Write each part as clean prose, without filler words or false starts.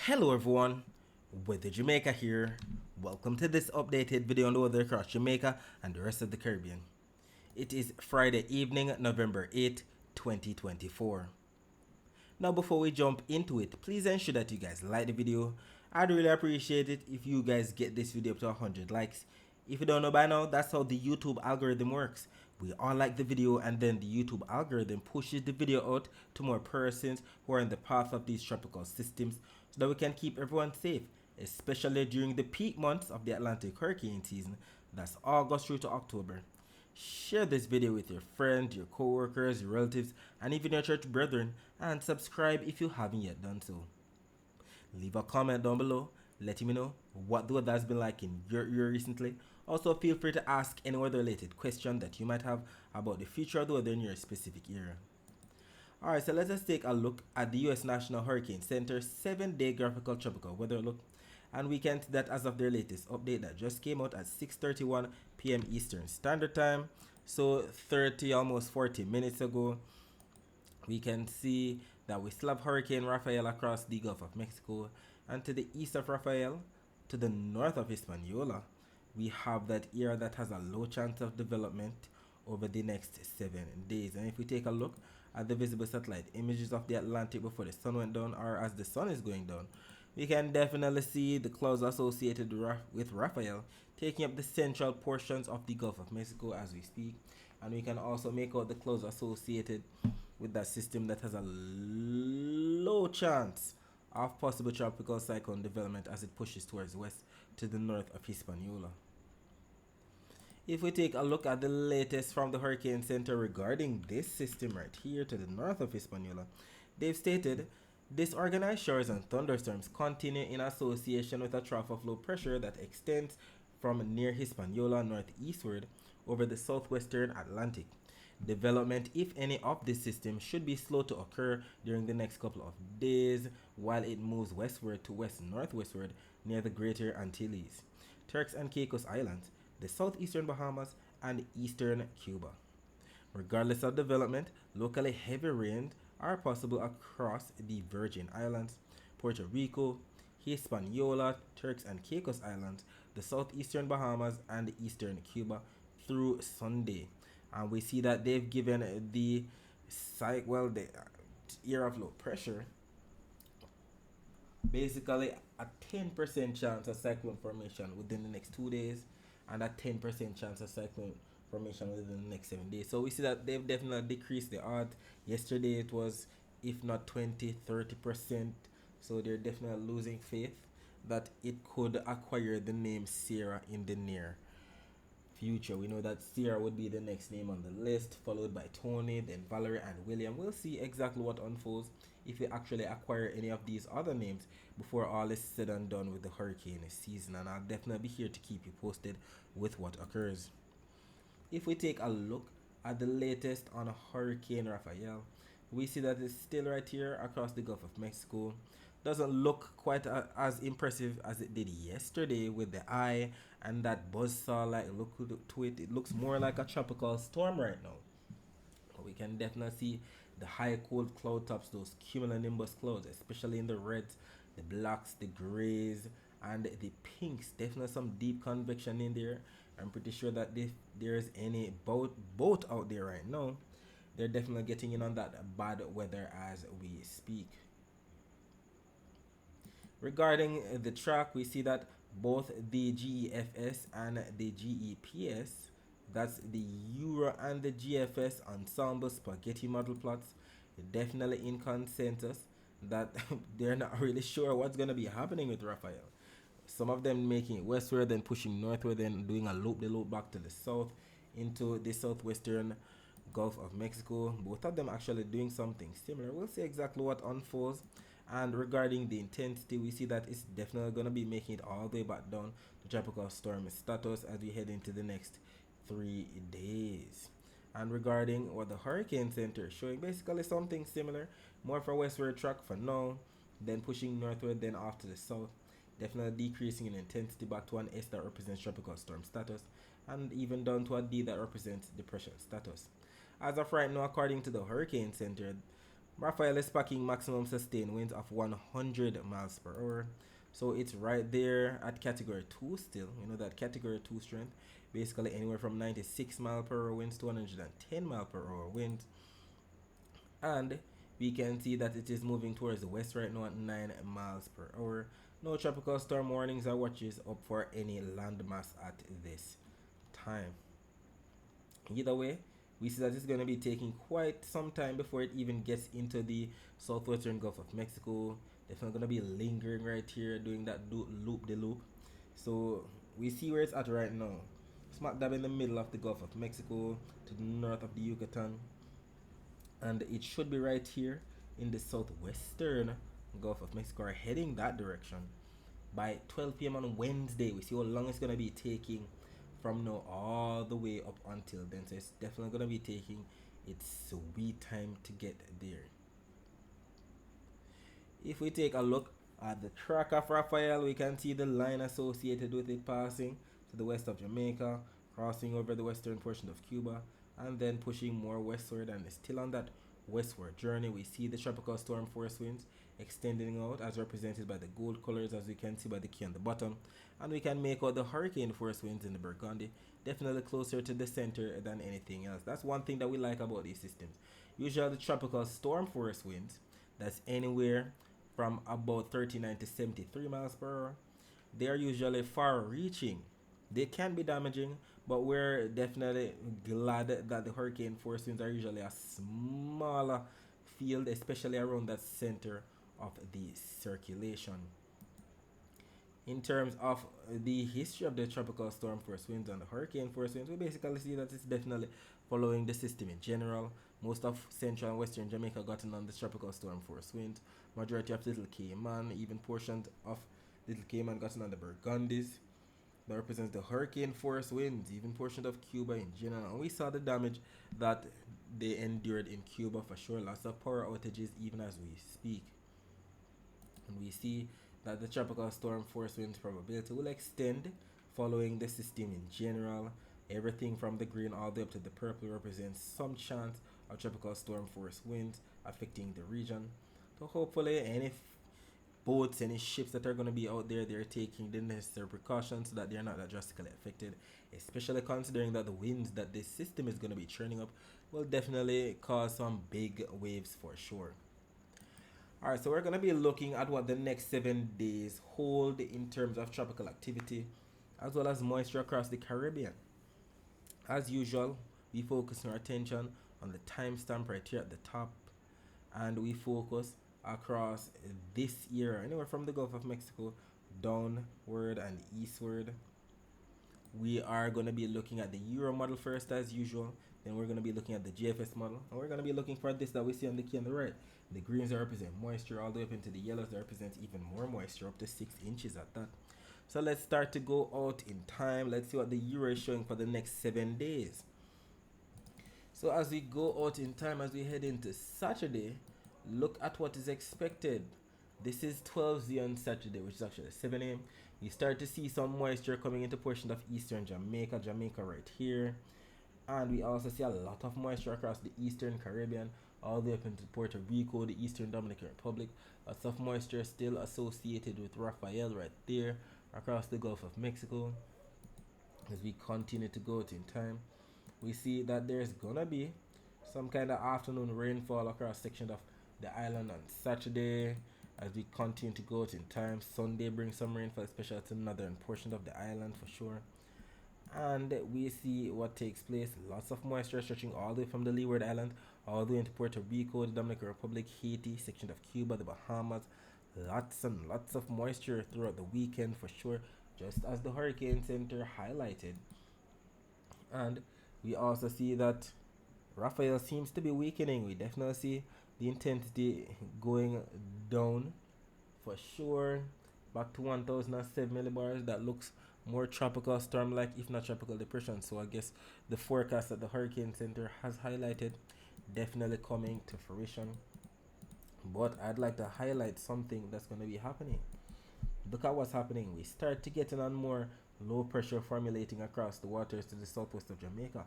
Hello everyone, Weather Jamaica here. Welcome to this updated video on the weather across Jamaica and the rest of the Caribbean. It is Friday evening, November 8th, 2024. Now before we jump into it, please ensure that you guys like the video. I'd really appreciate it if you guys get this video up to 100 likes. If you don't know by now, that's how the YouTube algorithm works. We all like the video and then the YouTube algorithm pushes the video out to more persons who are in the path of these tropical systems so that we can keep everyone safe, especially during the peak months of the Atlantic hurricane season, that's August through to October. Share this video with your friends, your co-workers, your relatives, and even your church brethren, and subscribe if you haven't yet done so. Leave a comment down below, letting me know what the weather has been like in your area recently. Also, feel free to ask any weather related question that you might have about the future of the weather in your specific area. Alright, so let us take a look at the US National Hurricane Center 7-day graphical tropical weather look. And we can see that as of their latest update that just came out at 6:31 p.m. Eastern Standard Time, so 30 almost 40 minutes ago, we can see that we still have Hurricane Rafael across the Gulf of Mexico, and to the east of Rafael, to the north of Hispaniola, we have that area that has a low chance of development over the next 7 days. And if we take a look at the visible satellite images of the Atlantic before the sun went down, or as the sun is going down, we can definitely see the clouds associated with Rafael taking up the central portions of the Gulf of Mexico as we speak. And we can also make out the clouds associated with that system that has a low chance of possible tropical cyclone development as it pushes towards west to the north of Hispaniola. If we take a look at the latest from the Hurricane Center regarding this system right here to the north of Hispaniola, they've stated disorganized showers and thunderstorms continue in association with a trough of low pressure that extends from near Hispaniola northeastward over the southwestern Atlantic. Development, if any, of this system should be slow to occur during the next couple of days while it moves westward to west-northwestward near the Greater Antilles, Turks and Caicos Islands, the southeastern Bahamas, and eastern Cuba. Regardless of development, locally heavy rains are possible across the Virgin Islands, Puerto Rico, Hispaniola, Turks and Caicos Islands, the southeastern Bahamas, and eastern Cuba through Sunday. And we see that they've given the area of low pressure basically a 10% chance of cyclone formation within the next 2 days and a 10% chance of cyclone formation within the next 7 days. So we see that they've definitely decreased the odds. Yesterday it was if not 20-30%, so they're definitely losing faith that it could acquire the name Sierra in the near future. We know that Sierra would be the next name on the list, followed by Tony, then Valerie and William. We'll see exactly what unfolds if we actually acquire any of these other names before all is said and done with the hurricane season, and I'll definitely be here to keep you posted with what occurs. If we take a look at the latest on Hurricane Rafael, we see that it's still right here across the Gulf of Mexico. Doesn't look quite as impressive as it did yesterday with the eye and that buzzsaw like look to it. It looks more like a tropical storm right now. But we can definitely see the high cold cloud tops, those cumulonimbus clouds, especially in the reds, the blacks, the grays, and the pinks. Definitely some deep convection in there. I'm pretty sure that if there's any boat out there right now, they're definitely getting in on that bad weather as we speak. Regarding the track, we see that both the GEFS and the GEPS, that's the Euro and the GFS ensemble spaghetti model plots, definitely in consensus that they're not really sure what's going to be happening with Raphael. Some of them making it westward, then pushing northward, then doing a loop back to the south into the southwestern Gulf of Mexico. Both of them actually doing something similar. We'll see exactly what unfolds. And regarding the intensity, we see that it's definitely going to be making it all the way back down to tropical storm status as we head into the next 3 days. And regarding what the Hurricane Center is showing, basically something similar, more for westward track for now, then pushing northward, then off to the south, definitely decreasing in intensity back to an S that represents tropical storm status, and even down to a D that represents depression status. As of right now, according to the Hurricane Center, Raphael is packing maximum sustained winds of 100 miles per hour. So it's right there at category 2 still. You know that category 2 strength. Basically anywhere from 96 mile per hour winds to 110 mile per hour winds. And we can see that it is moving towards the west right now at 9 miles per hour. No tropical storm warnings or watches up for any landmass at this time. Either way, we see that it's going to be taking quite some time before it even gets into the southwestern Gulf of Mexico. Definitely going to be lingering right here, doing that loop the loop. So we see where it's at right now. Smack dab in the middle of the Gulf of Mexico to the north of the Yucatan. And it should be right here in the southwestern Gulf of Mexico, or heading that direction. By 12 p.m. on Wednesday, we see how long it's going to be taking from now all the way up until then. So it's definitely going to be taking its sweet time to get there. If we take a look at the track of Raphael, we can see the line associated with it passing to the west of Jamaica, crossing over the western portion of Cuba, and then pushing more westward. And still on that westward journey, we see the tropical storm force winds extending out as represented by the gold colors, as we can see by the key on the bottom. And we can make out the hurricane force winds in the Burgundy, definitely closer to the center than anything else. That's one thing that we like about these systems. Usually the tropical storm force winds, that's anywhere from about 39 to 73 miles per hour. They are usually far reaching. They can be damaging, but we're definitely glad that the hurricane force winds are usually a smaller field, especially around that center of the circulation. In terms of the history of the tropical storm force winds and the hurricane force winds, we basically see that it's definitely following the system in general. Most of central and western Jamaica gotten on the tropical storm force winds. Majority of Little Cayman, even portions of Little Cayman gotten on the Burgundies. That represents the hurricane force winds, even portions of Cuba in general. And we saw the damage that they endured in Cuba for sure. Lots of power outages even as we speak. And we see that the tropical storm force winds probability will extend following the system in general. Everything from the green all the way up to the purple represents some chance of tropical storm force winds affecting the region. So hopefully any boats, any ships that are going to be out there, they're taking the necessary precautions so that they're not that drastically affected, especially considering that the winds that this system is going to be churning up will definitely cause some big waves for sure. Alright, so we're going to be looking at what the next 7 days hold in terms of tropical activity as well as moisture across the Caribbean. As usual, we focus our attention on the timestamp right here at the top, and we focus across this year, anywhere from the Gulf of Mexico downward and eastward. We are going to be looking at the Euro model first as usual, then we're going to be looking at the GFS model, and we're going to be looking for this that we see on the key on the right. The greens that represent moisture all the way up into the yellows that represents even more moisture, up to 6 inches at that. So let's start to go out in time. Let's see what the Euro is showing for the next 7 days. So as we go out in time, as we head into Saturday, look at what is expected. This is 12Z on Saturday, which is actually 7 a.m. You start to see some moisture coming into portion of eastern Jamaica right here. And we also see a lot of moisture across the eastern Caribbean, all the way up into Puerto Rico, the eastern Dominican Republic. Lots of moisture still associated with Raphael right there, across the Gulf of Mexico. As we continue to go out in time, we see that there's gonna be some kind of afternoon rainfall across sections of the island on Saturday. As we continue to go out in time, Sunday brings some rainfall, especially to the northern portion of the island for sure. And we see what takes place. Lots of moisture stretching all the way from the Leeward Island all the way into Puerto Rico, the Dominican Republic, Haiti, section of Cuba, the Bahamas. Lots and lots of moisture throughout the weekend for sure, just as the Hurricane Center highlighted. And we also see that Raphael seems to be weakening. We definitely see the intensity going down for sure, back to 1007 millibars. That looks more tropical storm like, if not tropical depression. So I guess the forecast that the Hurricane Center has highlighted definitely coming to fruition. But I'd like to highlight something that's going to be happening. Look at what's happening. We start to get on more low pressure formulating across the waters to the southwest of Jamaica.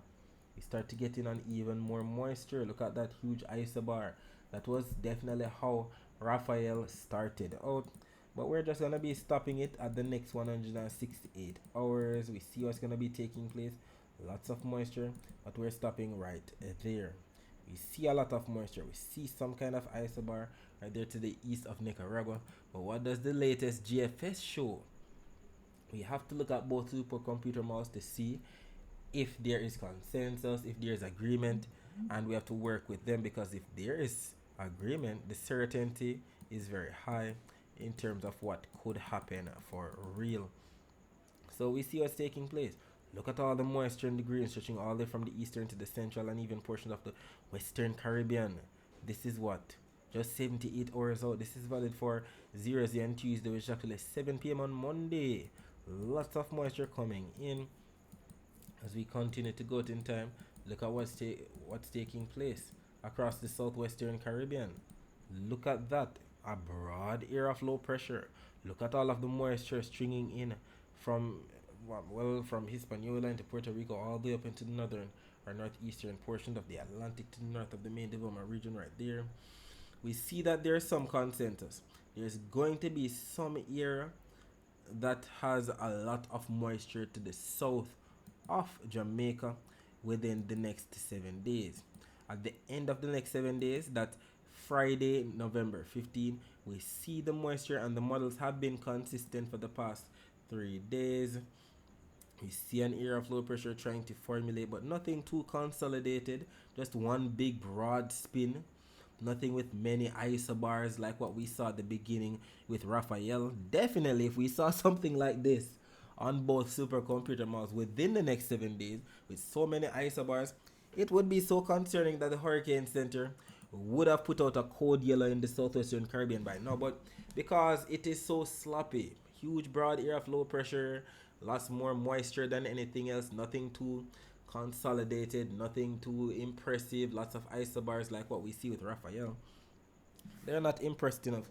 We start to get in on even more moisture. Look at that huge isobar That was definitely how Raphael started out. But we're just gonna be stopping it at the next 168 hours. We see what's gonna be taking place. Lots of moisture, but we're stopping right there. We see a lot of moisture. We see some kind of isobar right there to the east of Nicaragua. But what does the latest GFS show? We have to look at both supercomputer models to see if there is consensus, if there is agreement, and we have to work with them, because if there is agreement, the certainty is very high in terms of what could happen for real. So we see what's taking place. Look at all the moisture in the green stretching all the way from the eastern to the central and even portion of the western Caribbean. This is what? Just 78 hours out. This is valid for 0 and Tuesday, which is actually 7 p.m. on Monday. Lots of moisture coming in. As we continue to go in time, look at what's taking place across the southwestern Caribbean. Look at that. A broad area of low pressure. Look at all of the moisture stringing in from from Hispaniola into Puerto Rico all the way up into the northern or northeastern portion of the Atlantic to the north of the main development region right there. We see that there's some consensus. There's going to be some area that has a lot of moisture to the south of Jamaica within the next 7 days. At the end of the next 7 days, that Friday, November 15, we see the moisture, and the models have been consistent for the past 3 days. We see an area of low pressure trying to formulate, but nothing too consolidated, just one big broad spin. Nothing with many isobars like what we saw at the beginning with Raphael. Definitely, if we saw something like this on both supercomputer models within the next 7 days with so many isobars, it would be so concerning that the Hurricane Center would have put out a code yellow in the southwestern Caribbean by now. But because it is so sloppy, huge broad area of low pressure, lots more moisture than anything else, nothing too consolidated, nothing too impressive, lots of isobars like what we see with Raphael. They're not impressed enough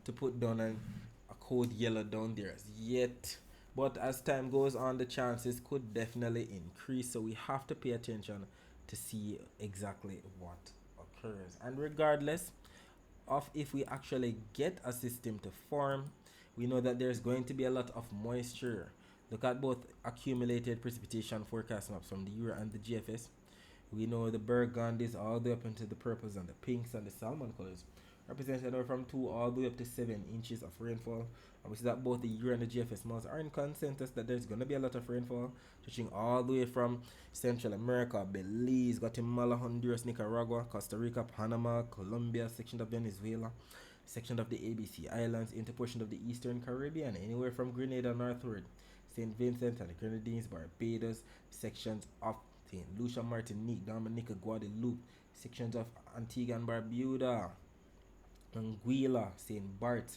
to put down a code yellow down there as yet. But as time goes on, the chances could definitely increase, so we have to pay attention to see exactly what occurs. And regardless of if we actually get a system to form, we know that there's going to be a lot of moisture. Look at both accumulated precipitation forecast maps from the Euro and the GFS. We know the burgundies all the way up into the purples and the pinks and the salmon colors represents anywhere from 2 all the way up to 7 inches of rainfall. And we see that both the Euro and the GFS models are in consensus that there's going to be a lot of rainfall, stretching all the way from Central America, Belize, Guatemala, Honduras, Nicaragua, Costa Rica, Panama, Colombia, section of Venezuela, section of the ABC Islands, into portion of the Eastern Caribbean, anywhere from Grenada northward, St. Vincent and the Grenadines, Barbados, sections of St. Lucia, Martinique, Dominica, Guadeloupe, sections of Antigua and Barbuda, Anguilla, St. Bart,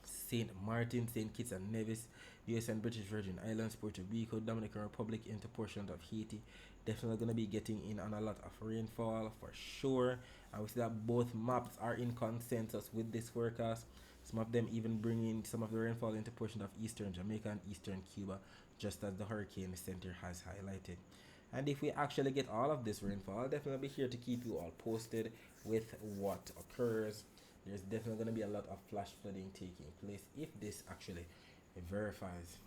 St. Martin, St. Kitts and Nevis, US and British Virgin Islands, Puerto Rico, Dominican Republic, into portions of Haiti. Definitely going to be getting in on a lot of rainfall for sure. And we see that both maps are in consensus with this forecast. Some of them even bringing some of the rainfall into portion of eastern Jamaica and eastern Cuba, just as the Hurricane Center has highlighted. And if we actually get all of this rainfall, I'll definitely be here to keep you all posted with what occurs. There's definitely going to be a lot of flash flooding taking place if this actually verifies.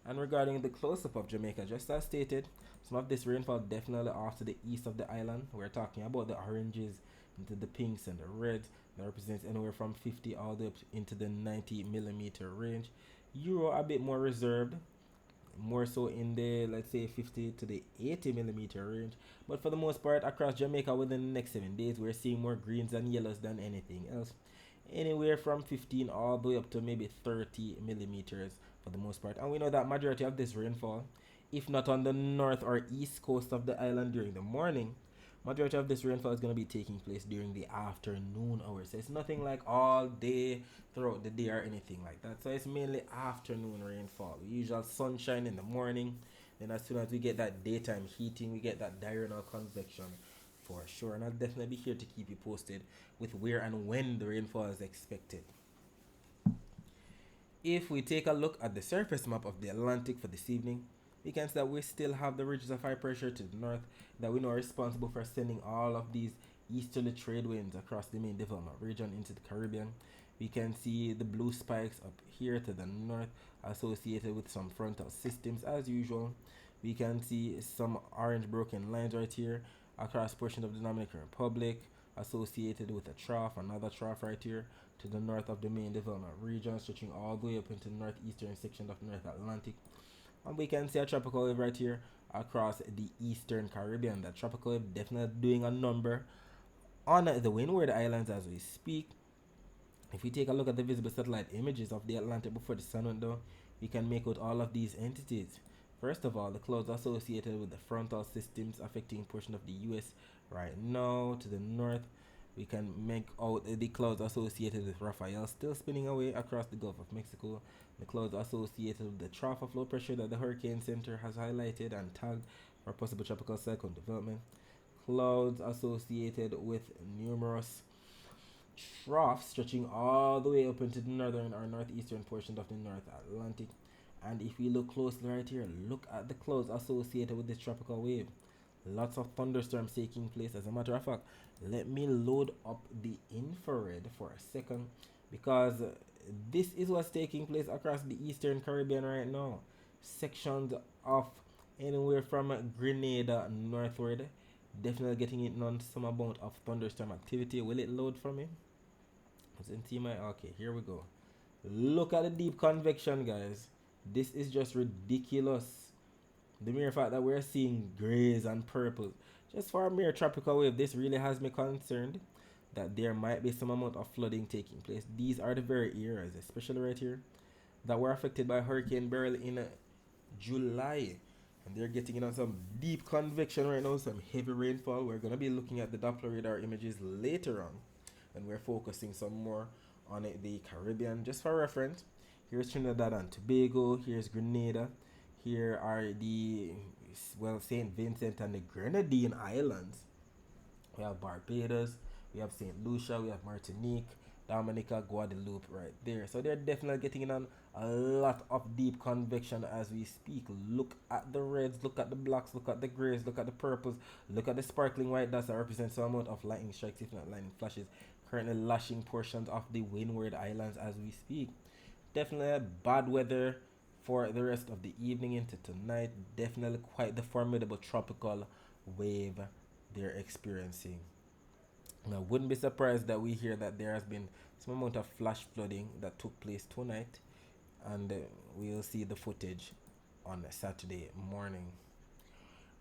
And regarding the close-up of Jamaica, just as stated, some of this rainfall definitely off to the east of the island. We're talking about the oranges into the pinks and the reds. That represents anywhere from 50 all the way up into the 90 millimeter range. Euro a bit more reserved, more so in the, let's say, 50 to the 80 millimeter range. But for the most part, across Jamaica within the next 7 days, we're seeing more greens and yellows than anything else. Anywhere from 15 all the way up to maybe 30 millimeters for the most part. And we know that majority of this rainfall, if not on the north or east coast of the island during the morning, majority of this rainfall is going to be taking place during the afternoon hours. So it's nothing like all day throughout the day or anything like that. So it's mainly afternoon rainfall. Usual sunshine in the morning. Then as soon as we get that daytime heating, we get that diurnal convection for sure. And I'll definitely be here to keep you posted with where and when the rainfall is expected. If we take a look at the surface map of the Atlantic for this evening, we can see that we still have the ridges of high pressure to the north that we know are responsible for sending all of these easterly trade winds across the main development region into the Caribbean. We can see the blue spikes up here to the north associated with some frontal systems as usual. We can see some orange broken lines right here across portion of the Dominican Republic associated with a trough, another trough right here to the north of the main development region, stretching all the way up into the northeastern section of North Atlantic. And we can see a tropical wave right here across the eastern Caribbean. That tropical wave definitely doing a number on the Windward Islands as we speak. If we take a look at the visible satellite images of the Atlantic before the sun went down, we can make out all of these entities. First of all, the clouds associated with the frontal systems affecting a portion of the US right now to the north. We can make out the clouds associated with Rafael still spinning away across the Gulf of Mexico. The clouds associated with the trough of low pressure that the Hurricane Center has highlighted and tagged for possible tropical cyclone development. Clouds associated with numerous troughs stretching all the way up into the northern or northeastern portion of the North Atlantic. And if we look closely right here, look at the clouds associated with this tropical wave. Lots of thunderstorms taking place. As a matter of fact, let me load up the infrared for a second, because this is what's taking place across the eastern Caribbean right now. Sections of anywhere from Grenada northward definitely getting it on some amount of thunderstorm activity. Will it load for me? Okay, here we go. Look at the deep convection, guys. This is just ridiculous. The mere fact that we're seeing grays and purples just for a mere tropical wave, this really has me concerned that there might be some amount of flooding taking place. These are the very areas, especially right here, that were affected by Hurricane Beryl in July. And they're getting in on some deep convection right now, some heavy rainfall. We're going to be looking at the Doppler radar images later on, and we're focusing some more on the Caribbean. Just for reference, here's Trinidad and Tobago, here's Grenada, here are the, well, St. Vincent and the Grenadine Islands. We have Barbados, we have St. Lucia, we have Martinique, Dominica, Guadeloupe right there. So they're definitely getting in on a lot of deep convection as we speak. Look at the reds, look at the blacks, look at the grays, look at the purples, look at the sparkling white dots that represent some amount of lightning strikes, if not lightning flashes, currently lashing portions of the Windward Islands as we speak. Definitely bad weather for the rest of the evening into tonight. Definitely quite the formidable tropical wave they're experiencing. Now, wouldn't be surprised that we hear that there has been some amount of flash flooding that took place tonight, and we'll see the footage on Saturday morning.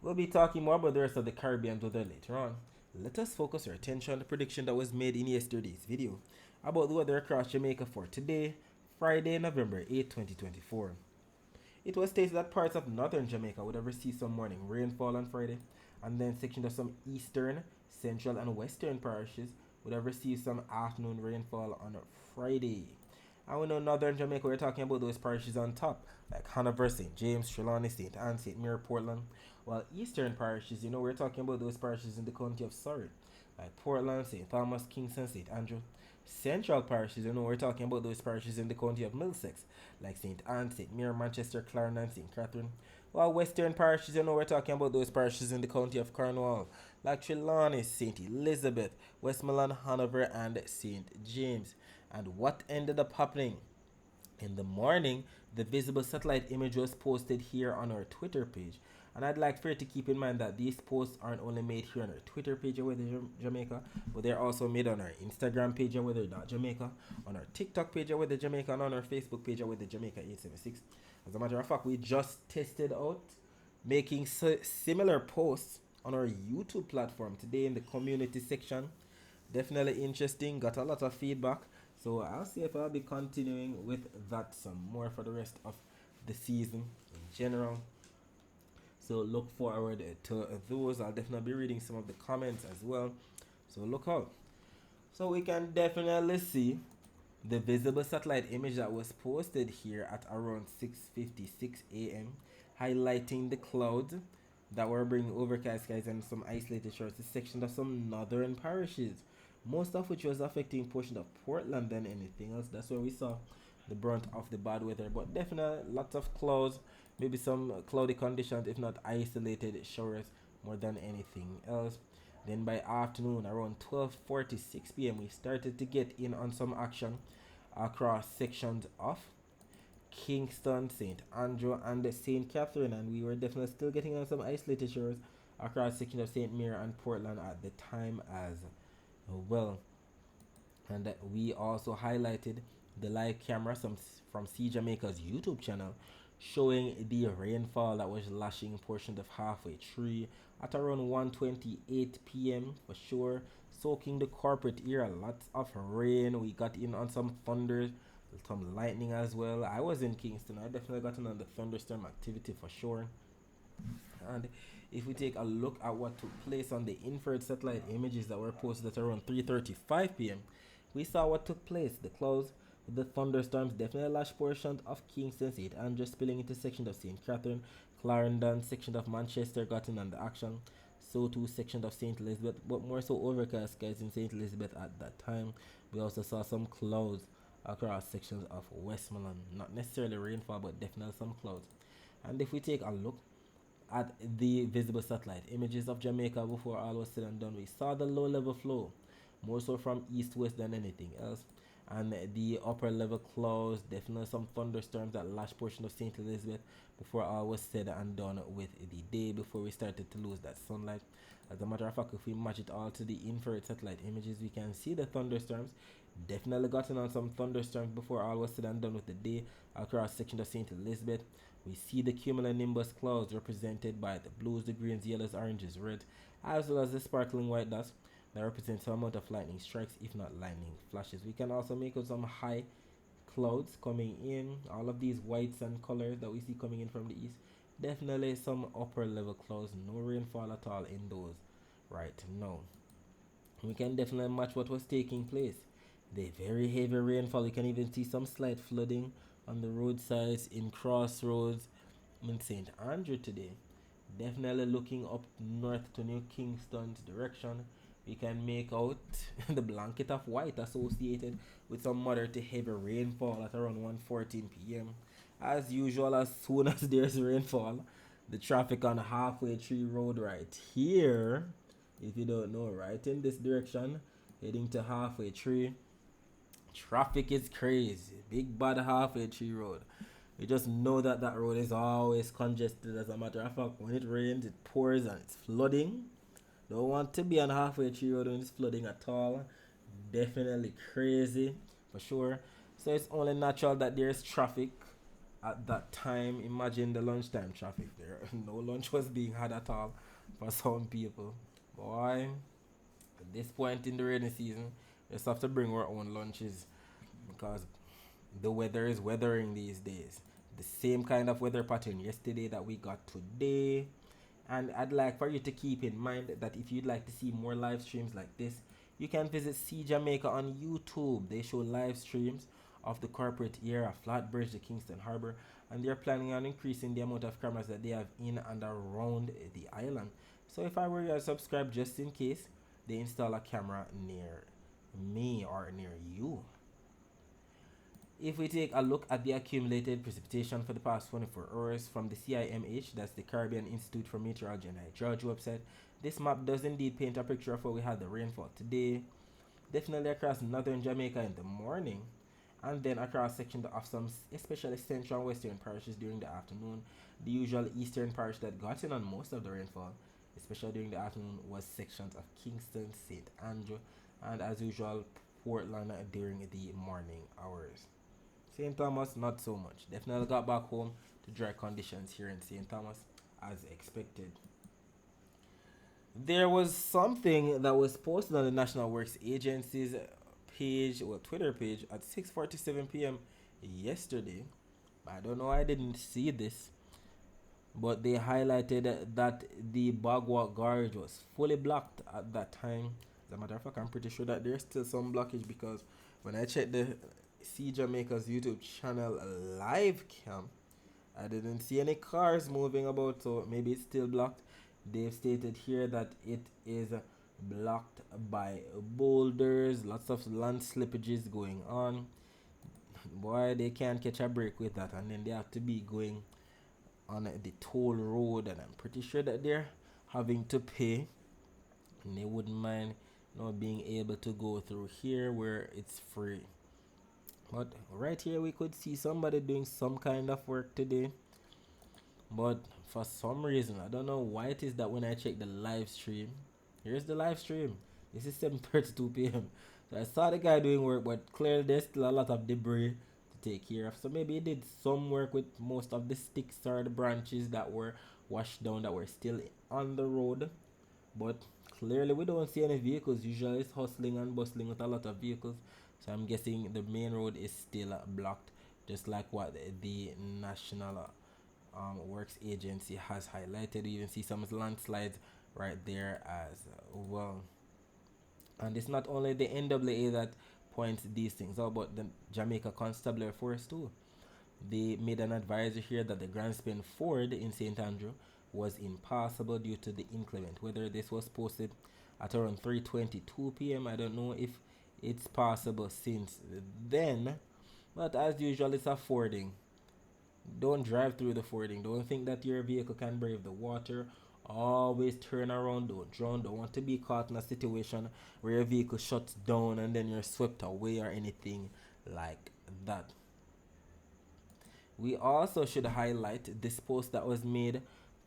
We'll be talking more about the rest of the Caribbean weather later on. Let us focus our attention on the prediction that was made in yesterday's video about the weather across Jamaica for today, Friday, November 8, 2024. It was stated that parts of northern Jamaica would have received some morning rainfall on Friday, and then sections of some eastern, central, and western parishes would have received some afternoon rainfall on Friday. And we know northern Jamaica, we're talking about those parishes on top, like Hanover, St. James, Trelawney, St. Anne, St. Mary, Portland. While eastern parishes, we're talking about those parishes in the county of Surrey, like Portland, St. Thomas, Kingston, St. Andrew. Central parishes, we're talking about those parishes in the county of Middlesex, like St. Anne, St. Mary, Manchester, Clarendon, St. Catherine. While western parishes, we're talking about those parishes in the county of Cornwall, like Trelawney, St. Elizabeth, Westmoreland, Hanover, and St. James. And what ended up happening? In the morning, the visible satellite image was posted here on our Twitter page. And I'd like for you to keep in mind that these posts aren't only made here on our Twitter page at Weather Jamaica, but they're also made on our Instagram page at Weather.Jamaica, on our TikTok page at Weather Jamaica, and on our Facebook page at Weather Jamaica 876. As a matter of fact, we just tested out making similar posts on our YouTube platform today in the community section. Definitely interesting, got a lot of feedback. So I'll see if I'll be continuing with that some more for the rest of the season in general. So look forward to those. I'll definitely be reading some of the comments as well. So look out. So we can definitely see the visible satellite image that was posted here at around 6:56 a.m. highlighting the clouds that were bringing overcast skies and some isolated shores to sections of some northern parishes, most of which was affecting portion of Portland than anything else. That's where we saw the brunt of the bad weather, but definitely lots of clouds, maybe some cloudy conditions, if not isolated showers more than anything else. Then by afternoon, around 12:46 p.m., we started to get in on some action across sections of Kingston, St. Andrew, and St. Catherine, and we were definitely still getting on some isolated shores across sections of St. Mary and Portland at the time as well. And we also highlighted the live camera from See Jamaica's YouTube channel showing the rainfall that was lashing portions of Halfway Tree at around 1:28 p.m. for sure, soaking the corporate ear. Lots of rain. We got in on some thunder, some lightning as well. I was in Kingston. I definitely got in on the thunderstorm activity for sure. And if we take a look at what took place on the infrared satellite images that were posted at around 3:35 p.m., we saw what took place. The clouds with the thunderstorms definitely lashed portions of Kingston, St. Andrew, spilling into sections of St. Catherine, Clarendon, section of Manchester got in on the action. So too sections of St. Elizabeth, but more so overcast skies in St. Elizabeth at that time. We also saw some clouds across sections of Westmoreland. Not necessarily rainfall, but definitely some clouds. And if we take a look at the visible satellite images of Jamaica before all was said and done, we saw the low level flow, more so from east west than anything else. And the upper level clouds, definitely some thunderstorms that lashed portion of St. Elizabeth before all was said and done with the day, before we started to lose that sunlight. As a matter of fact, if we match it all to the infrared satellite images, we can see the thunderstorms. Definitely gotten on some thunderstorms before all was said and done with the day across section of St. Elizabeth. We see the cumulonimbus clouds represented by the blues, the greens, yellows, oranges, red, as well as the sparkling white dots that represent some amount of lightning strikes, if not lightning flashes. We can also make out some high clouds coming in. All of these whites and colors that we see coming in from the east. Definitely some upper level clouds. No rainfall at all in those right now. We can definitely match what was taking place. The very heavy rainfall. You can even see some slight flooding on the roadsides in Crossroads in St. Andrew today. Definitely looking up north to New Kingston's direction, we can make out the blanket of white associated with some moderate to heavy rainfall at around 1:14 p.m. As usual, as soon as there's rainfall, the traffic on Halfway Tree Road right here, if you don't know, right in this direction, heading to Halfway Tree, traffic is crazy. Big bad Halfway Tree Road. You just know that that road is always congested. As a matter of fact, when it rains, it pours and it's flooding. Don't want to be on Halfway Tree Road when it's flooding at all. Definitely crazy for sure. So it's only natural that there's traffic at that time. Imagine the lunchtime traffic there. No lunch was being had at all for some people. Boy, at this point in the rainy season, you just have to bring our own lunches because the weather is weathering these days. The same kind of weather pattern yesterday that we got today. And I'd like for you to keep in mind that if you'd like to see more live streams like this, you can visit See Jamaica on YouTube. They show live streams of the corporate era, Flatbridge, the Kingston Harbor, and they're planning on increasing the amount of cameras that they have in and around the island. So if I were to subscribe just in case they install a camera near me or near you. If we take a look at the accumulated precipitation for the past 24 hours from the CIMH, that's the Caribbean Institute for Meteorology and Hydrology website, this map does indeed paint a picture of where we had the rainfall today. Definitely across northern Jamaica in the morning, and then across sections of some especially central and western parishes during the afternoon. The usual eastern parish that got in on most of the rainfall, especially during the afternoon, was sections of Kingston, St. Andrew, and as usual, Portland during the morning hours. St. Thomas, not so much. Definitely got back home to dry conditions here in St. Thomas as expected. There was something that was posted on the National Works Agency's page, or Twitter page, at 6:47 p.m. yesterday. I don't know, I didn't see this, but they highlighted that the Bagwalk Gorge was fully blocked at that time. As a matter of fact, I'm pretty sure that there's still some blockage because when I checked the See Jamaica's YouTube channel live cam, I didn't see any cars moving about, so maybe it's still blocked. They've stated here that it is blocked by boulders, lots of land slippages going on. Boy, they can't catch a break with that, and then they have to be going on the toll road, and I'm pretty sure that they're having to pay and they wouldn't mind, being able to go through here where it's free. But right here we could see somebody doing some kind of work today, but for some reason I don't know why it is that when I check the live stream, here's the live stream, this is 7:32 p.m. So I saw the guy doing work, but clearly there's still a lot of debris to take care of. So maybe he did some work with most of the sticks or the branches that were washed down that were still on the road. But clearly we don't see any vehicles. Usually it's hustling and bustling with a lot of vehicles. So I'm guessing the main road is still blocked, just like what the National Works Agency has highlighted. You even see some landslides right there as well. And it's not only the NAA that points these things out, but the Jamaica Constabulary Force too. They made an advisory here that the Grand Spain Ford in St. Andrew was impassable due to the inclement weather. This was posted at around 3:22 p.m. I don't know if it's possible since then, but as usual, it's a fording. Don't drive through the fording. Don't think that your vehicle can brave the water. Always turn around. Don't drown. Don't want to be caught in a situation where your vehicle shuts down and then you're swept away or anything like that. We also should highlight this post that was made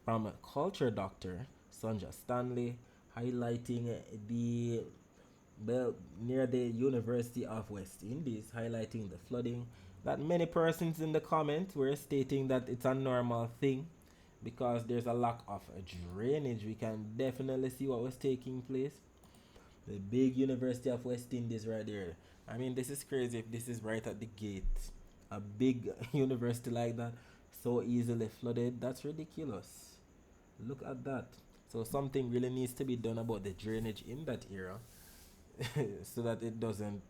from culture doctor Sonja Stanley, highlighting the near the University of West Indies, highlighting the flooding. That many persons in the comments were stating that it's a normal thing because there's a lack of drainage. We can definitely see what was taking place. The big University of West Indies right there. I mean, this is crazy if this is right at the gate. A big university like that, so easily flooded. That's ridiculous. Look at that. So something really needs to be done about the drainage in that area so that it doesn't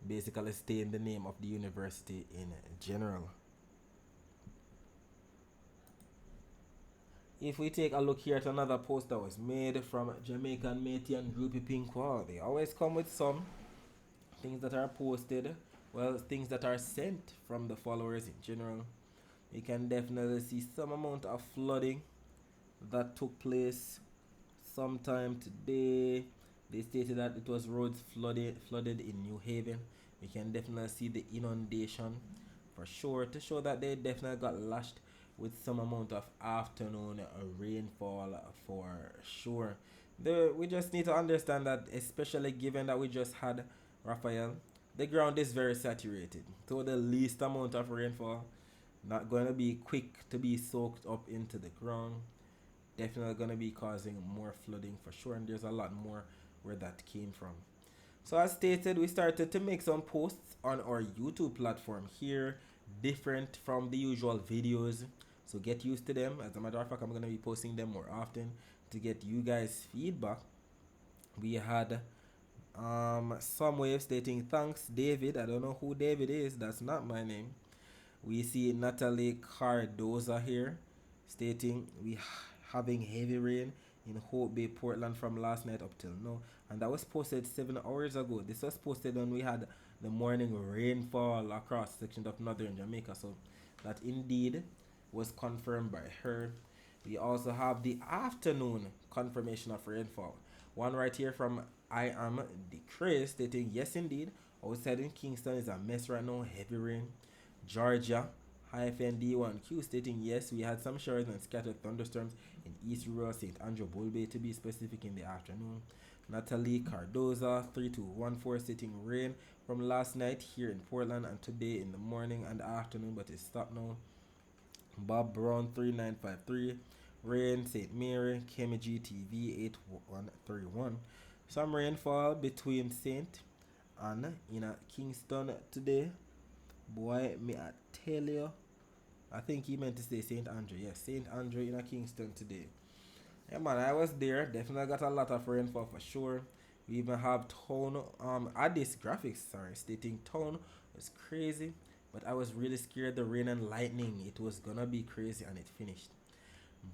basically stay in the name of the university in general. If we take a look here at another post that was made from Jamaican Métis and Groupie Pinkwall, they always come with some things that are posted, well, things that are sent from the followers in general. You can definitely see some amount of flooding that took place sometime today. They stated that it was roads flooded in New Haven. We can definitely see the inundation for sure, to show that they definitely got lashed with some amount of afternoon rainfall for sure. We just need to understand that, especially given that we just had Raphael, the ground is very saturated. So the least amount of rainfall not going to be quick to be soaked up into the ground. Definitely going to be causing more flooding for sure, and there's a lot more where that came from. So as stated, we started to make some posts on our YouTube platform here, different from the usual videos. So get used to them. As a matter of fact, I'm going to be posting them more often to get you guys feedback. We had some wave stating thanks David. I don't know who David is. That's not my name. We see Natalie Cardoza here stating we having heavy rain in Hope Bay, Portland from last night up till now, and that was posted 7 hours ago. This was posted when we had the morning rainfall across sections of northern Jamaica, so that indeed was confirmed by her. We also have the afternoon confirmation of rainfall. One right here from I am Decrease stating yes indeed, outside in Kingston is a mess right now, heavy rain. Georgia -D1Q stating yes, we had some showers and scattered thunderstorms in East Rural St. Andrew Bull Bay to be specific in the afternoon. Natalie Cardoza 3214 stating rain from last night here in Portland and today in the morning and the afternoon, but it's stopped now. Bob Brown 3953 rain St. Mary Kemiji TV 8131. Some rainfall between St. and in Kingston today. Boy, me I tell you, I think he meant to say St. Andrew. Yes, St. Andrew in Kingston today. Yeah, man, I was there. Definitely got a lot of rainfall for sure. We even have town, Addis graphics, sorry, stating town was crazy. But I was really scared the rain and lightning. It was gonna be crazy and it finished.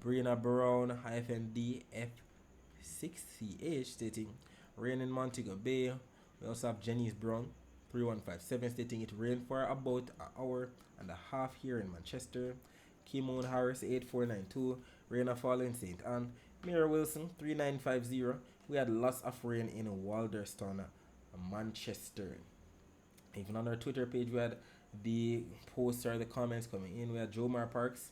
Brina Brown -D F6CH stating rain in Montego Bay. We also have Janice Brown 3157 stating it rained for about an hour and a half here in Manchester. Kimon Harris 8492 rain fall in St. Anne. Mira Wilson 3950 We had lots of rain in Walderstone, Manchester. Even on our Twitter page, we had the posts or the comments coming in. We had Jomar Parks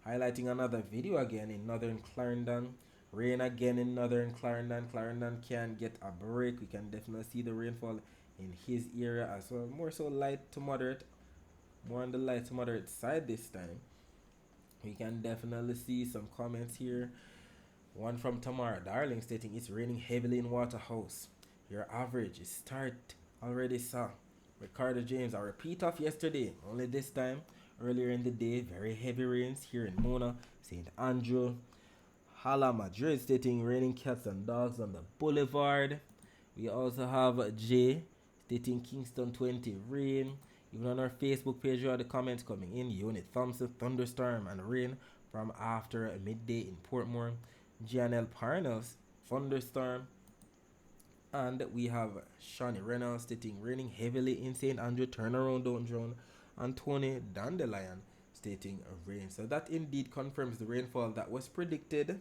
highlighting another video again in Northern Clarendon. Rain again in Northern Clarendon. Clarendon can get a break. We can definitely see the rainfall in his area as well. More so light to moderate. More on the light to moderate side this time. We can definitely see some comments here. One from Tamara Darling stating it's raining heavily in Waterhouse. Your average is start already, sir. Ricardo James, a repeat of yesterday, only this time earlier in the day. Very heavy rains here in Mona, St. Andrew. Hala Madrid stating raining cats and dogs on the boulevard. We also have Jay stating Kingston 20 rain. Even on our Facebook page, you have the comments coming in. Unit Thompson, thunderstorm and rain from after midday in Portmore. Janelle Parnell's thunderstorm. And we have Shawnee Reynolds stating raining heavily in St. Andrew, turnaround don't drown. And Tony Dandelion stating rain. So that indeed confirms the rainfall that was predicted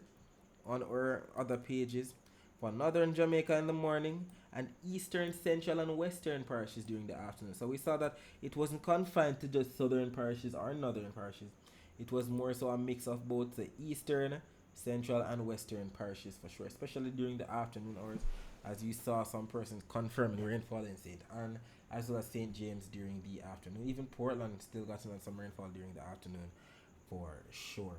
on our other pages for northern Jamaica in the morning and eastern, central, and western parishes during the afternoon. So we saw that it wasn't confined to just southern parishes or northern parishes. It was more so a mix of both the eastern, central, and western parishes for sure, especially during the afternoon hours, as you saw some persons confirming rainfall in St. Anne as well as St. James during the afternoon. Even Portland still got some rainfall during the afternoon for sure.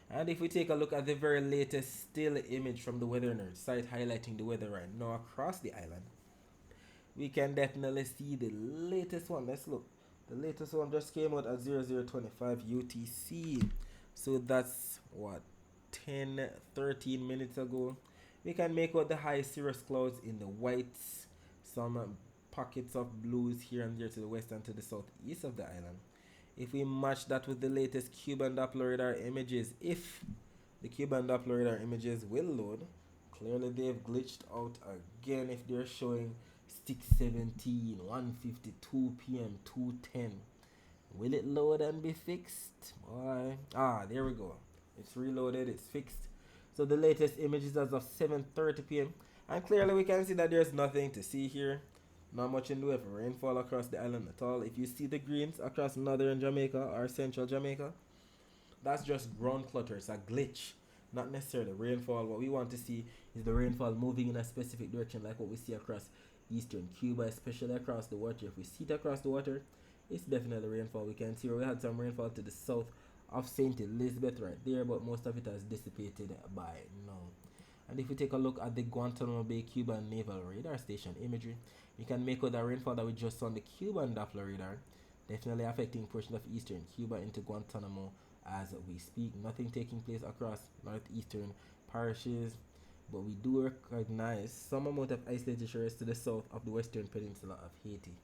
And if we take a look at the very latest still image from the Weather Nerd site highlighting the weather right now across the island, we can definitely see the latest one. Let's look. The latest one just came out at 0025 UTC. So that's what, 10-13 minutes ago. We can make out the high cirrus clouds in the whites, some pockets of blues here and there to the west and to the southeast of the island. If we match that with the latest Cuban Doppler radar images, if the Cuban Doppler radar images will load, clearly they've glitched out again if they're showing 6:17, 1:52 p.m., 2:10. Will it load and be fixed? Boy. There we go. It's reloaded, it's fixed. So the latest images as of 7:30 p.m. And clearly we can see that there's nothing to see here. Not much in the way of rainfall across the island at all. If you see the greens across northern Jamaica or central Jamaica, that's just ground clutter. It's a glitch, not necessarily rainfall. What we want to see is the rainfall moving in a specific direction, like what we see across eastern Cuba, especially across the water. If we see it across the water, it's definitely rainfall. We can see where we had some rainfall to the south of St. Elizabeth right there, but most of it has dissipated by now. And if we take a look at the Guantanamo Bay Cuban Naval Radar Station imagery, we can make out the rainfall that we just saw on the Cuban Doppler radar, definitely affecting portion of eastern Cuba into Guantanamo as we speak. Nothing taking place across northeastern parishes, but we do recognize some amount of isolated showers to the south of the western peninsula of Haiti.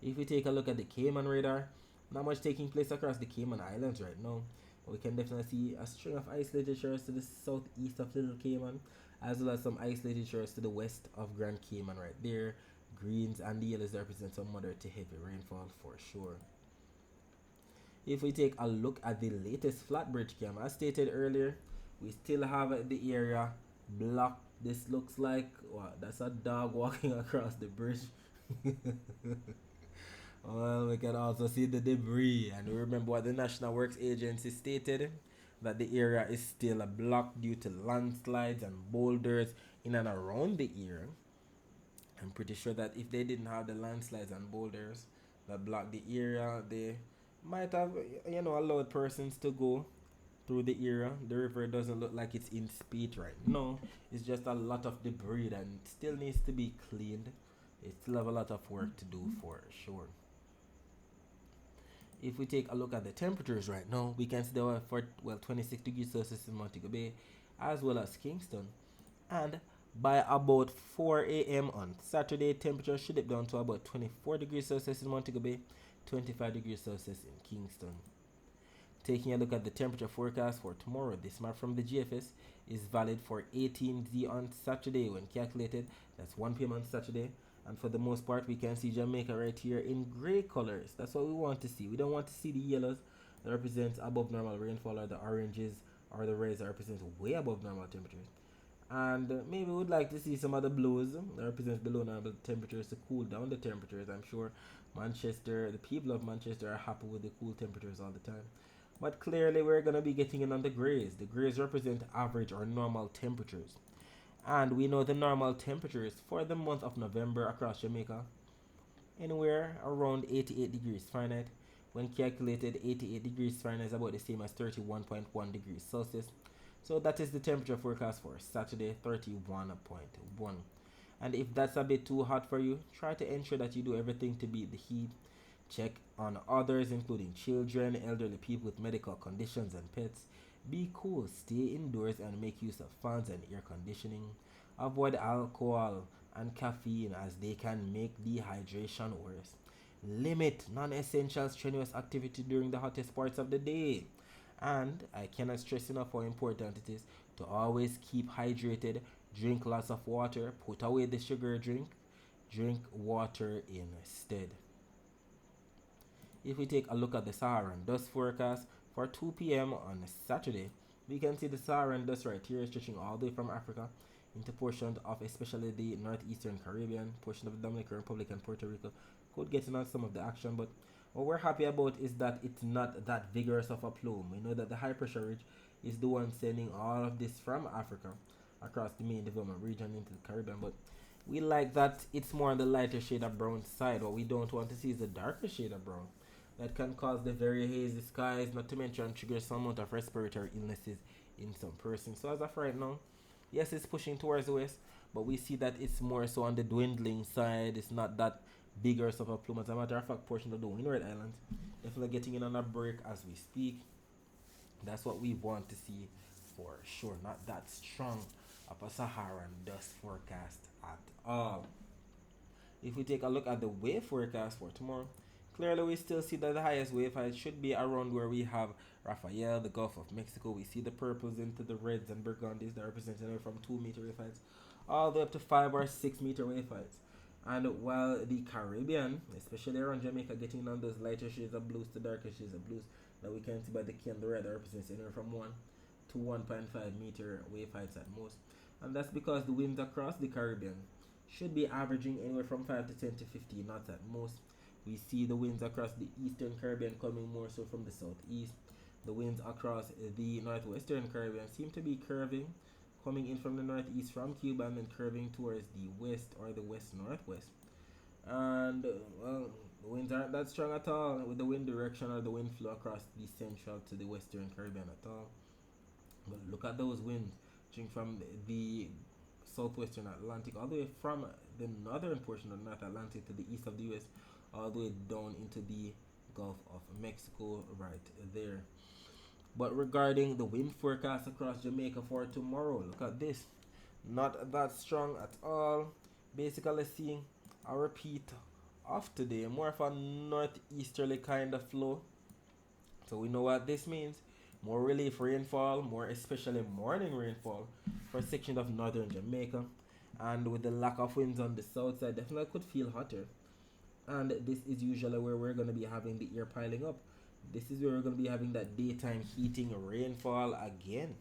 If we take a look at the Cayman radar, not much taking place across the Cayman Islands right now, but we can definitely see a string of isolated showers to the southeast of Little Cayman, as well as some isolated showers to the west of Grand Cayman right there. Greens and the yellows represent some moderate to heavy rainfall for sure. If we take a look at the latest flatbridge cam, as stated earlier, we still have the area blocked. This looks like, what, that's a dog walking across the bridge. Well, we can also see the debris, and remember what the National Works Agency stated, that the area is still blocked due to landslides and boulders in and around the area. I'm pretty sure that if they didn't have the landslides and boulders that block the area, they might have, allowed persons to go through the area. The river doesn't look like it's in speed right now. It's just a lot of debris and still needs to be cleaned. They still have a lot of work to do for sure. If we take a look at the temperatures right now, we can see they were for 26 degrees Celsius in Montego Bay as well as Kingston. And by about 4 a.m. on Saturday, temperature should dip down to about 24 degrees Celsius in Montego Bay, 25 degrees Celsius in Kingston. Taking a look at the temperature forecast for tomorrow, this map from the GFS is valid for 18Z on Saturday when calculated. That's 1 p.m. on Saturday. And for the most part, we can see Jamaica right here in gray colors. That's what we want to see. We don't want to see the yellows that represent above normal rainfall, or the oranges or the reds that represent way above normal temperatures. And maybe we'd like to see some of the blues that represents below normal temperatures to cool down the temperatures. I'm sure Manchester, the people of Manchester are happy with the cool temperatures all the time. But clearly we're going to be getting in on the grays. The grays represent average or normal temperatures. And we know the normal temperatures for the month of November across Jamaica anywhere around 88 degrees Fahrenheit. When calculated, 88 degrees Fahrenheit is about the same as 31.1 degrees Celsius. So that is the temperature forecast for Saturday, 31.1. And if that's a bit too hot for you, try to ensure that you do everything to beat the heat. Check on others, including children, elderly people with medical conditions, and pets. Be cool, stay indoors, and make use of fans and air conditioning. Avoid alcohol and caffeine as they can make dehydration worse. Limit non essential strenuous activity during the hottest parts of the day. And I cannot stress enough how important it is to always keep hydrated, drink lots of water, put away the sugar drink water instead. If we take a look at the Saharan dust forecast for 2 p.m. on Saturday, we can see the Saharan dust right here stretching all the way from Africa into portions of especially the northeastern Caribbean, portion of the Dominican Republic and Puerto Rico could get in on some of the action, but what we're happy about is that it's not that vigorous of a plume. We know that the high pressure ridge is the one sending all of this from Africa across the main development region into the Caribbean, but we like that it's more on the lighter shade of brown side. What we don't want to see is the darker shade of brown that can cause the very hazy skies, not to mention trigger some amount of respiratory illnesses in some persons. So as of right now, yes, it's pushing towards the west, but we see that it's more so on the dwindling side. It's not that bigger of a plume. As a matter of fact, portion of the Windward Islands definitely getting in on a break as we speak. That's what we want to see for sure. Not that strong of a Saharan dust forecast at all. If we take a look at the wave forecast for tomorrow, clearly we still see that the highest wave height should be around where we have Rafael, the Gulf of Mexico. We see the purples into the reds and burgundies that represent anywhere from 2 meter wave heights all the way up to 5 or 6 meter wave heights. And while the Caribbean, especially around Jamaica, getting on those lighter shades of blues to darker shades of blues that we can see by the key and the red that represents anywhere from 1 to 1.5 meter wave heights at most. And that's because the winds across the Caribbean should be averaging anywhere from 5 to 10 to 15 knots at most. We see the winds across the eastern Caribbean coming more so from the southeast. The winds across the northwestern Caribbean seem to be curving, coming in from the northeast from Cuba and then curving towards the west or the west northwest. And well, the winds aren't that strong at all with the wind direction or the wind flow across the central to the western Caribbean at all. But look at those winds from the southwestern Atlantic all the way from the northern portion of North Atlantic to the east of the US, all the way down into the Gulf of Mexico right there. But regarding the wind forecast across Jamaica for tomorrow, look at this. Not that strong at all. Basically seeing a repeat of today, more of a northeasterly kind of flow. So we know what this means. More relief rainfall, more especially morning rainfall for sections of northern Jamaica. And with the lack of winds on the south side, definitely could feel hotter. And this is usually where we're going to be having the air piling up. This is where we're going to be having that daytime heating rainfall again.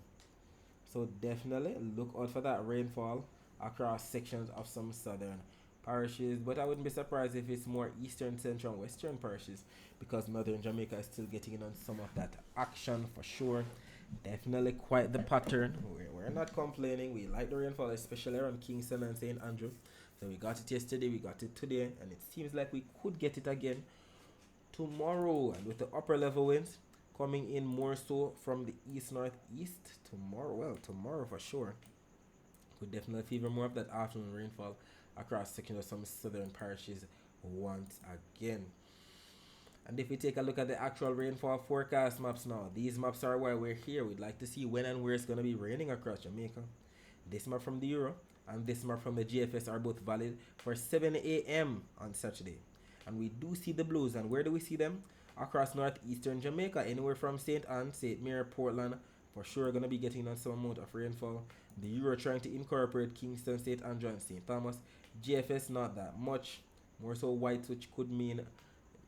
So definitely look out for that rainfall across sections of some southern parishes. But I wouldn't be surprised if it's more eastern, central, and western parishes, because northern Jamaica is still getting in on some of that action for sure. Definitely quite the pattern. We're not complaining. We like the rainfall, especially around Kingston and St. Andrew. So we got it yesterday, we got it today, and it seems like we could get it again tomorrow. And with the upper level winds coming in more so from the east northeast tomorrow, well, tomorrow for sure, could definitely favor more of that afternoon rainfall across sections of some southern parishes once again. And if we take a look at the actual rainfall forecast maps now, these maps are why we're here. We'd like to see when and where it's going to be raining across Jamaica. This map from the Euro and this map from the GFS are both valid for 7 a.m. on Saturday. And we do see the blues. And where do we see them? Across northeastern Jamaica, anywhere from St. Anne, St. Mary, Portland, for sure going to be getting on some amount of rainfall. The Euro trying to incorporate Kingston, St. Andrew, and St. Thomas. GFS not that much, more so white, which could mean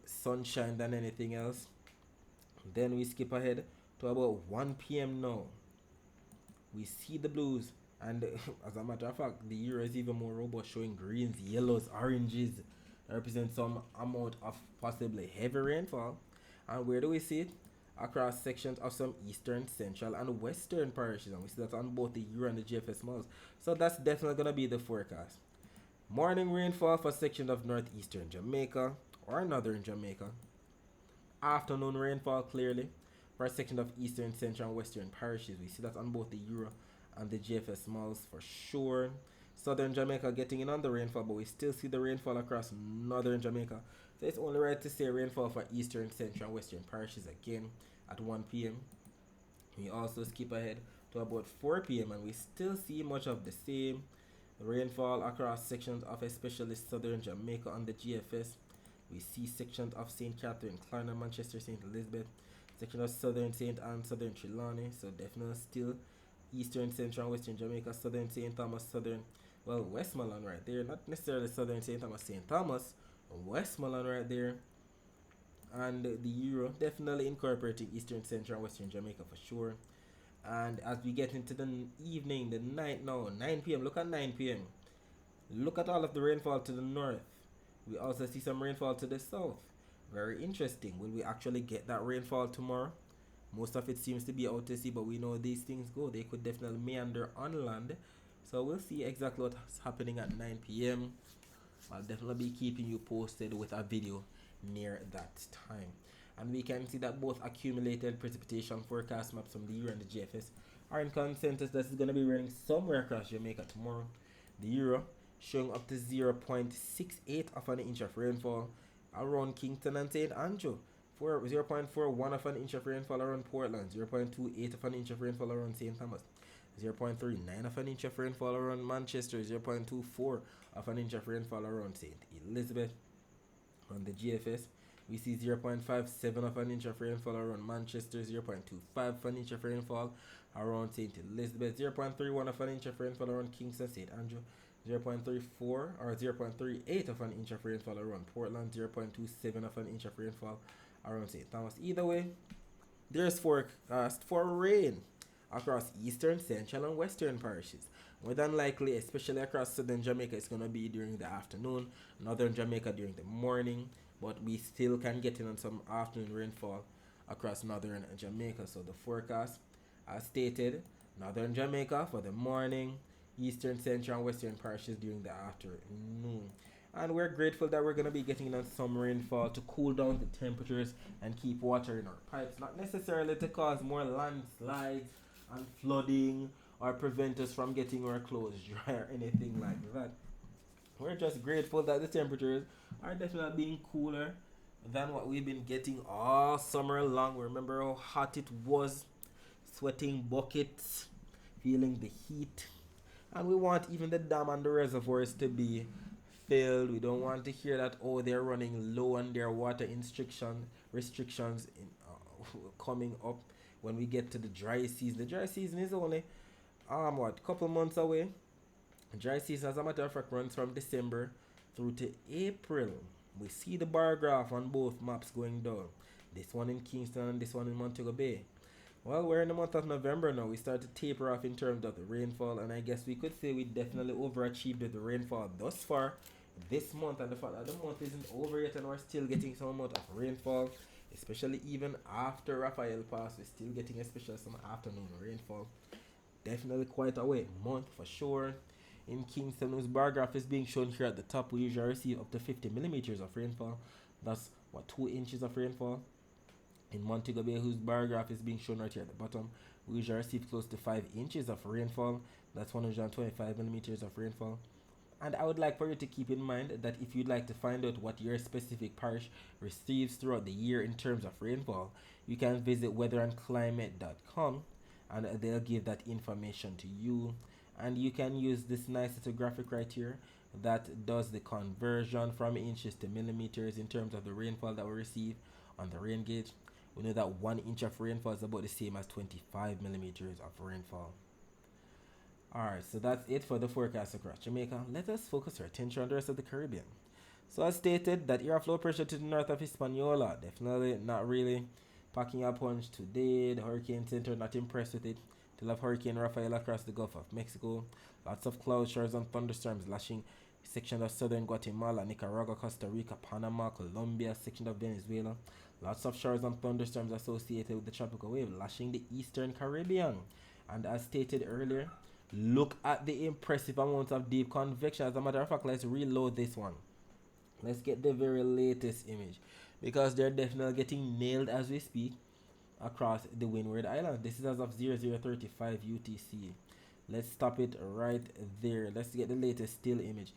sunshine than anything else. Then we skip ahead to about 1 p.m. now. We see the blues And as a matter of fact, the euro is even more robust, showing greens, yellows, oranges that represent some amount of possibly heavy rainfall. And where do we see it? Across sections of some eastern, central, and western parishes. And we see that on both the euro and the GFS models. So that's definitely going to be the forecast. Morning rainfall for sections of northeastern Jamaica or northern Jamaica. Afternoon rainfall clearly for a section of eastern, central, and western parishes. We see that on both the euro and the GFS models for sure. Southern Jamaica getting in on the rainfall, but we still see the rainfall across northern Jamaica. So it's only right to say rainfall for eastern, central, and western parishes again at 1 p.m. We also skip ahead to about 4 p.m. and we still see much of the same rainfall across sections of especially southern Jamaica on the GFS. We see sections of St. Catherine, Clarendon, Manchester, St. Elizabeth, section of southern St. Anne, southern Trelawney, so definitely still eastern, central, and western Jamaica, southern St. Thomas, southern, well, Westmoreland right there, not necessarily southern St. Thomas, St. Thomas, Westmoreland right there, and the euro definitely incorporating eastern, central, and western Jamaica for sure. And as we get into the evening, the night now, 9 p.m., look at 9 p.m. Look at all of the rainfall to the north. We also see some rainfall to the south. Very interesting. Will we actually get that rainfall tomorrow? Most of it seems to be out to sea, but we know these things go. They could definitely meander on land. So we'll see exactly what's happening at 9 p.m. I'll definitely be keeping you posted with a video near that time. And we can see that both accumulated precipitation forecast maps from the Euro and the GFS are in consensus that it's going to be raining somewhere across Jamaica tomorrow. The Euro showing up to 0.68 of an inch of rainfall around Kingston and St. Andrew, 0.41 of an inch of rainfall around Portland, 0.28 of an inch of rainfall around St. Thomas, 0.39 of an inch of rainfall around Manchester, 0.24 of an inch of rainfall around St. Elizabeth. On the GFS, we see 0.57 of an inch of rainfall around Manchester, 0.25 of an inch of rainfall around St. Elizabeth, 0.31 of an inch of rainfall around Kingston, St. Andrew, 0.34 or 0.38 of an inch of rainfall around Portland, 0.27 of an inch of rainfall around St. Thomas. Either way, there's forecast for rain across eastern, central, and western parishes. More than likely, especially across southern Jamaica, it's going to be during the afternoon, northern Jamaica during the morning, but we still can get in on some afternoon rainfall across northern Jamaica. So the forecast, as stated, northern Jamaica for the morning, eastern, central, and western parishes during the afternoon. And we're grateful that we're going to be getting on some rainfall to cool down the temperatures and keep water in our pipes, not necessarily to cause more landslides and flooding or prevent us from getting our clothes dry or anything like that. We're just grateful that the temperatures are definitely being cooler than what we've been getting all summer long. Remember how hot it was, sweating buckets, feeling the heat. And we want even the dam and the reservoirs to be filled. We don't want to hear that, oh, they're running low on their water restrictions coming up when we get to the dry season. The dry season is only couple months away. Dry season, as a matter of fact, runs from December through to April. We see the bar graph on both maps going down. This one in Kingston and this one in Montego Bay. Well, we're in the month of November now. We start to taper off in terms of the rainfall, and I guess we could say we definitely overachieved with the rainfall thus far this month. And the fact that the month isn't over yet and we're still getting some amount of rainfall, especially even after Raphael passed, we're still getting especially some afternoon rainfall. Definitely quite a wet month for sure. In Kingston, whose bar graph is being shown here at the top, we usually receive up to 50 millimeters of rainfall. That's 2 inches of rainfall. In Montego Bay, whose bar graph is being shown right here at the bottom, we usually receive close to 5 inches of rainfall. That's 125 millimeters of rainfall. And I would like for you to keep in mind that if you'd like to find out what your specific parish receives throughout the year in terms of rainfall, you can visit weatherandclimate.com and they'll give that information to you. And you can use this nice little graphic right here that does the conversion from inches to millimeters in terms of the rainfall that we receive on the rain gauge. We know that 1 inch of rainfall is about the same as 25 millimeters of rainfall. Alright, so that's it for the forecast across Jamaica. Let us focus our attention on the rest of the Caribbean. So as stated, that air flow pressure to the north of Hispaniola, definitely not really packing a punch today. The Hurricane Center not impressed with it. Till of Hurricane Rafael across the Gulf of Mexico. Lots of cloud showers and thunderstorms lashing sections of southern Guatemala, Nicaragua, Costa Rica, Panama, Colombia, section of Venezuela. Lots of showers and thunderstorms associated with the tropical wave lashing the eastern Caribbean. And as stated earlier, look at the impressive amount of deep convection. As a matter of fact, let's reload this one. Let's get the very latest image, because they're definitely getting nailed as we speak across the Windward Islands. This is as of 0035 UTC. Let's stop it right there. Let's get the latest still image.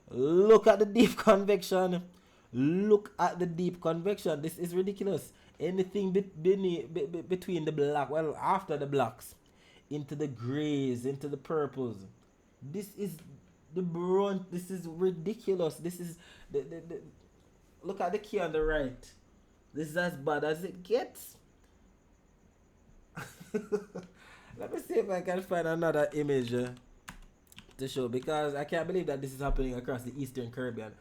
Look at the deep convection. Look at the deep convection. This is ridiculous. Anything between the black, well, after the blacks, into the grays, into the purples. This is the brunt. This is ridiculous. This is the look at the key on the right. This is as bad as it gets. Let me see if I can find another image to show, because I can't believe that this is happening across the eastern Caribbean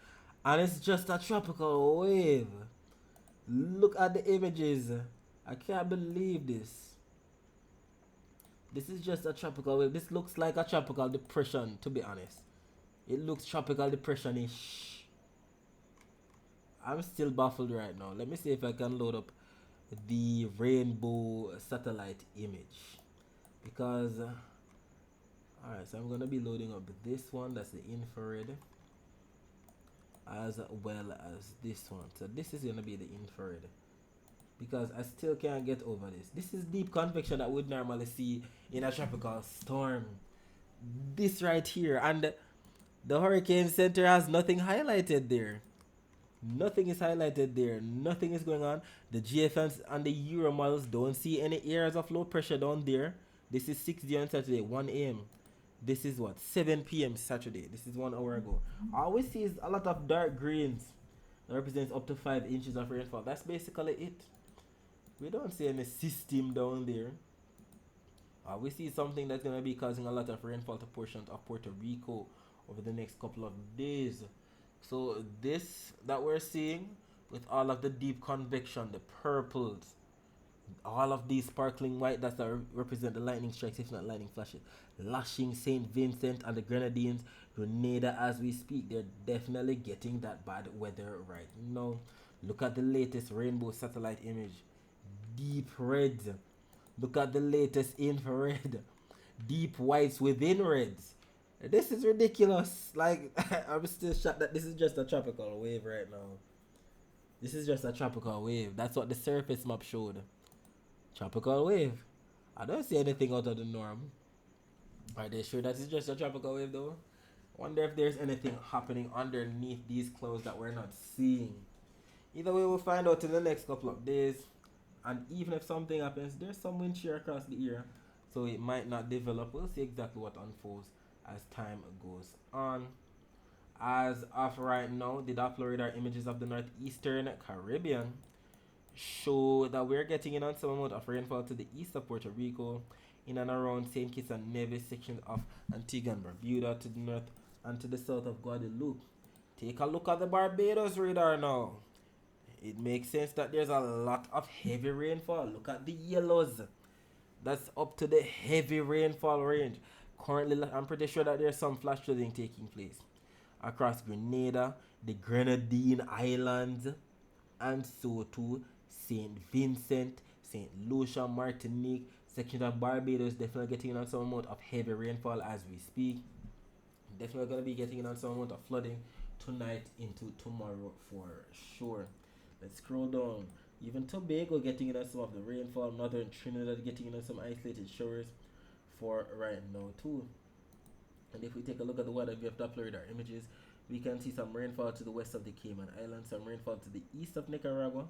and it's just a tropical wave. Look at the images. I can't believe this. This is just a tropical wave. This looks like a tropical depression, to be honest. It looks tropical depression-ish. I'm still baffled right now. Let me see if I can load up the rainbow satellite image, because alright, so I'm gonna be loading up this one, that's the infrared, as well as this one. So this is gonna be the infrared, because I still can't get over this. This is deep convection that we'd normally see in a tropical storm. This right here, and the hurricane center has nothing highlighted there. Nothing is highlighted there. Nothing is going on. The GFMs and the Euro models don't see any areas of low pressure down there. This is 6D on Saturday, 1 a.m. This is what? 7 p.m. Saturday. This is 1 hour ago. All we see is a lot of dark greens. That represents up to 5 inches of rainfall. That's basically it. We don't see any system down there. We see something that's going to be causing a lot of rainfall to portions of Puerto Rico over the next couple of days. So this that we're seeing with all of the deep convection, the purples, all of these sparkling white that represent the lightning strikes, if not lightning flashes, lashing St. Vincent and the Grenadines, Grenada as we speak. They're definitely getting that bad weather right now. Look at the latest rainbow satellite image. Deep reds. Look at the latest infrared. Deep whites within reds. This is ridiculous. Like, I'm still shocked that this is just a tropical wave right now. This is just a tropical wave. That's what the surface map showed. Tropical wave. I don't see anything out of the norm. Are they sure that it's just a tropical wave though? I wonder if there's anything happening underneath these clouds that we're not seeing. Either way, we'll find out in the next couple of days. And even if something happens, there's some wind shear across the area, so it might not develop. We'll see exactly what unfolds as time goes on. As of right now, the Doppler radar images of the northeastern Caribbean show that we're getting in on some amount of rainfall to the east of Puerto Rico, in and around St. Kitts and Nevis section of Antigua and Barbuda, to the north and to the south of Guadeloupe. Take a look at the Barbados radar now. It makes sense that there's a lot of heavy rainfall. Look at the yellows. That's up to the heavy rainfall range. Currently, I'm pretty sure that there's some flash flooding taking place across Grenada, the Grenadine Islands, and so too St. Vincent, St. Lucia, Martinique, section of Barbados, definitely getting on some amount of heavy rainfall as we speak. Definitely going to be getting on some amount of flooding tonight into tomorrow for sure. Let's scroll down. Even Tobago getting in on some of the rainfall. Northern Trinidad getting in on some isolated showers for right now too. And if we take a look at the weather via Doppler radar images, we can see some rainfall to the west of the Cayman Islands, some rainfall to the east of Nicaragua.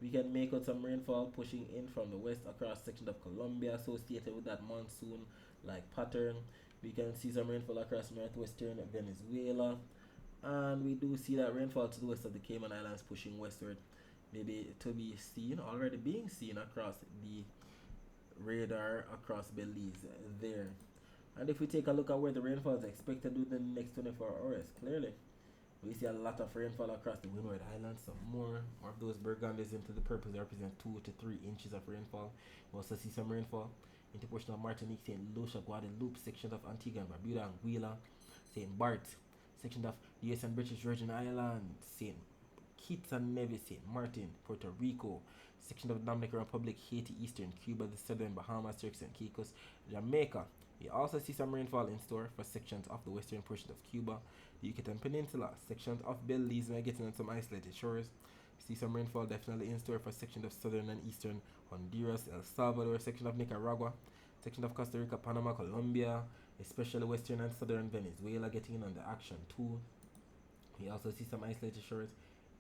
We can make out some rainfall pushing in from the west across sections of Colombia associated with that monsoon like pattern. We can see some rainfall across northwestern Venezuela, and we do see that rainfall to the west of the Cayman Islands pushing westward, maybe to be seen, already being seen across the radar across Belize there. And if we take a look at where the rainfall is expected within the next 24 hours, clearly we see a lot of rainfall across the Windward Islands. Some more of those burgundies into the purple represent 2 to 3 inches of rainfall. We also see some rainfall into portion of Martinique, St. Lucia, Guadeloupe, sections of Antigua and Barbuda, Anguilla, St. Bart, section of US and British Virgin Islands, St. Kitts and Nevis, St. Martin, Puerto Rico, section of Dominican Republic, Haiti, Eastern Cuba, the Southern Bahamas, Turks and Caicos, Jamaica. We also see some rainfall in store for sections of the western portion of Cuba, the Yucatan Peninsula, sections of Belize, and getting on some isolated shores. See some rainfall definitely in store for sections of southern and eastern Honduras, El Salvador, section of Nicaragua, section of Costa Rica, Panama, Colombia, especially western and southern Venezuela getting in on the action too. We also see some isolated shores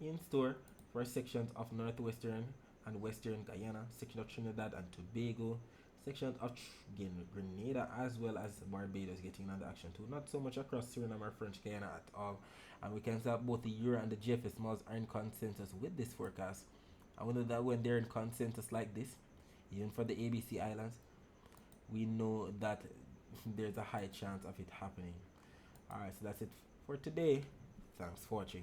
in store for sections of northwestern and western Guyana, section of Trinidad and Tobago, section of Grenada, as well as Barbados getting on the action too. Not so much across Suriname or French Guiana at all. And we can say both the Euro and the GFS models are in consensus with this forecast. And we know that when they're in consensus like this, even for the ABC Islands, we know that there's a high chance of it happening. Alright, so that's it for today. Thanks for watching.